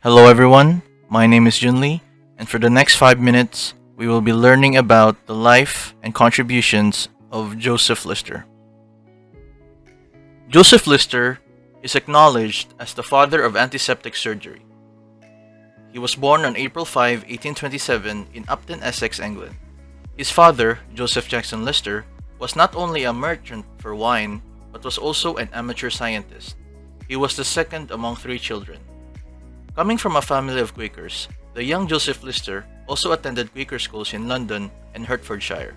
Hello everyone, my name is Junlie, and for the next 5 minutes, we will be learning about the life and contributions of Joseph Lister. Joseph Lister is acknowledged as the father of antiseptic surgery. He was born on April 5, 1827 in Upton, Essex, England. His father, Joseph Jackson Lister, was not only a merchant for wine, but was also an amateur scientist. He was the second among three children. Coming from a family of Quakers, the young Joseph Lister also attended Quaker schools in London and Hertfordshire.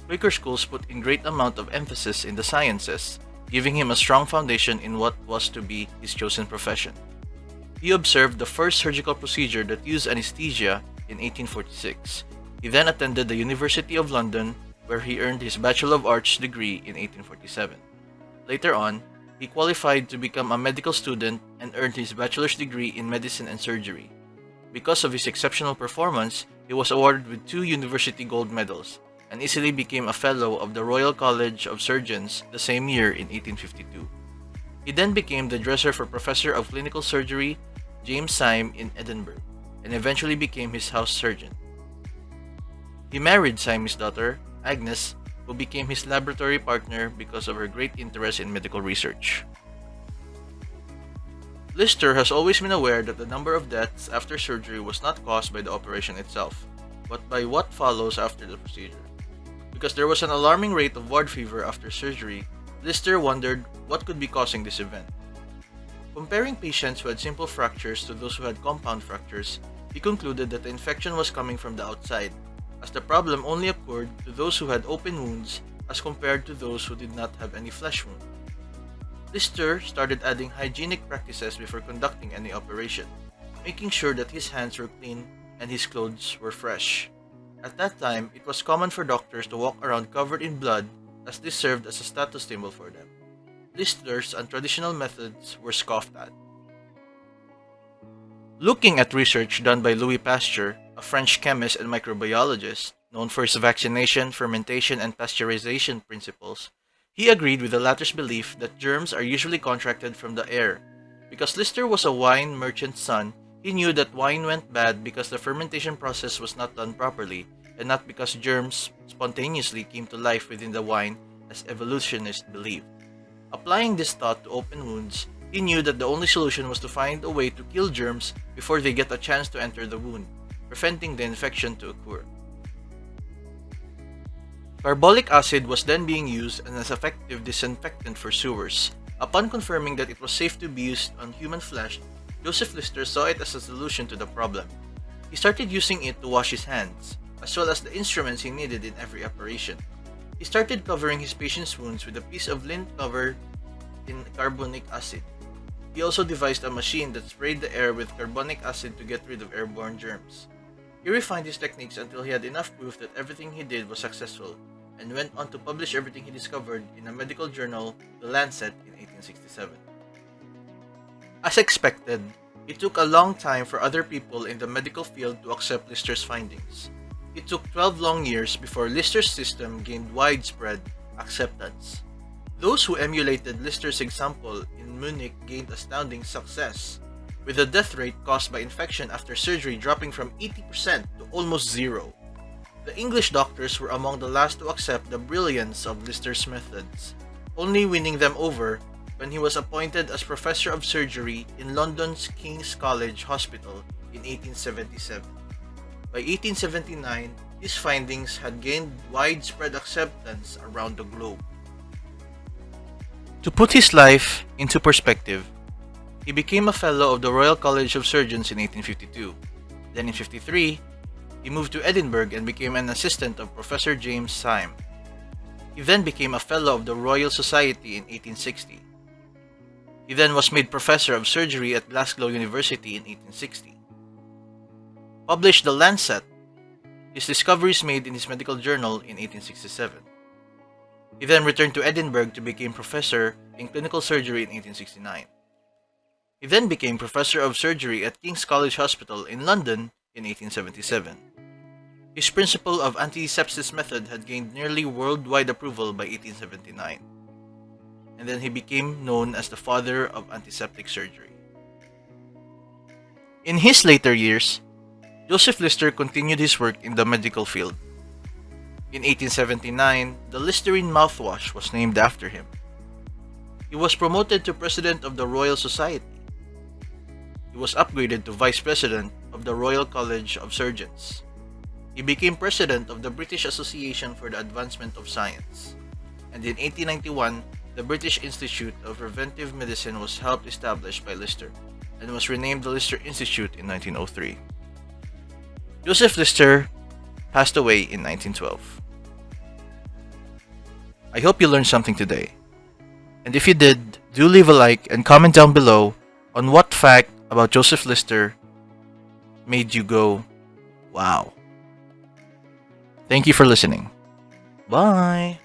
Quaker schools put in great amount of emphasis in the sciences, giving him a strong foundation in what was to be his chosen profession. He observed the first surgical procedure that used anesthesia in 1846. He then attended the University of London, where he earned his Bachelor of Arts degree in 1847. Later on, he qualified to become a medical student and earned his bachelor's degree in medicine and surgery. Because of his exceptional performance, he was awarded with 2 university gold medals and easily became a fellow of the Royal College of Surgeons the same year in 1852. He then became the dresser for Professor of Clinical Surgery James Syme in Edinburgh and eventually became his house surgeon. He married Syme's daughter, Agnes, who became his laboratory partner because of her great interest in medical research. Lister has always been aware that the number of deaths after surgery was not caused by the operation itself, but by what follows after the procedure. Because there was an alarming rate of ward fever after surgery, Lister wondered what could be causing this event. Comparing patients who had simple fractures to those who had compound fractures, he concluded that the infection was coming from the outside, as the problem only occurred to those who had open wounds as compared to those who did not have any flesh wound. Lister started adding hygienic practices before conducting any operation, making sure that his hands were clean and his clothes were fresh. At that time, it was common for doctors to walk around covered in blood, as this served as a status symbol for them. Lister's untraditional methods were scoffed at. Looking at research done by Louis Pasteur, a French chemist and microbiologist known for his vaccination, fermentation, and pasteurization principles, he agreed with the latter's belief that germs are usually contracted from the air. Because Lister was a wine merchant's son, he knew that wine went bad because the fermentation process was not done properly, and not because germs spontaneously came to life within the wine as evolutionists believed. Applying this thought to open wounds, he knew that the only solution was to find a way to kill germs before they get a chance to enter the wound, preventing the infection to occur. Carbolic acid was then being used as an effective disinfectant for sewers. Upon confirming that it was safe to be used on human flesh, Joseph Lister saw it as a solution to the problem. He started using it to wash his hands, as well as the instruments he needed in every operation. He started covering his patient's wounds with a piece of lint covered in carbonic acid. He also devised a machine that sprayed the air with carbonic acid to get rid of airborne germs. He refined his techniques until he had enough proof that everything he did was successful, and went on to publish everything he discovered in a medical journal, The Lancet, in 1867. As expected, it took a long time for other people in the medical field to accept Lister's findings. It took 12 long years before Lister's system gained widespread acceptance. Those who emulated Lister's example in Munich gained astounding success, with the death rate caused by infection after surgery dropping from 80% to almost zero. The English doctors were among the last to accept the brilliance of Lister's methods, only winning them over when he was appointed as Professor of Surgery in London's King's College Hospital in 1877. By 1879, his findings had gained widespread acceptance around the globe. To put his life into perspective, he became a Fellow of the Royal College of Surgeons in 1852. Then in 1853, he moved to Edinburgh and became an assistant of Professor James Syme. He then became a Fellow of the Royal Society in 1860. He then was made Professor of Surgery at Glasgow University in 1860. Published The Lancet, his discoveries made in his medical journal in 1867. He then returned to Edinburgh to become Professor in Clinical Surgery in 1869. He then became Professor of Surgery at King's College Hospital in London in 1877. His principle of antisepsis method had gained nearly worldwide approval by 1879, and then he became known as the father of antiseptic surgery. In his later years, Joseph Lister continued his work in the medical field. In 1879, the Listerine mouthwash was named after him. He was promoted to President of the Royal Society. He was upgraded to Vice President of the Royal College of Surgeons. He became President of the British Association for the Advancement of Science. And in 1891, the British Institute of Preventive Medicine was helped established by Lister and was renamed the Lister Institute in 1903. Joseph Lister passed away in 1912. I hope you learned something today. And if you did, do leave a like and comment down below on what fact about Joseph Lister made you go, wow. Thank you for listening. Bye.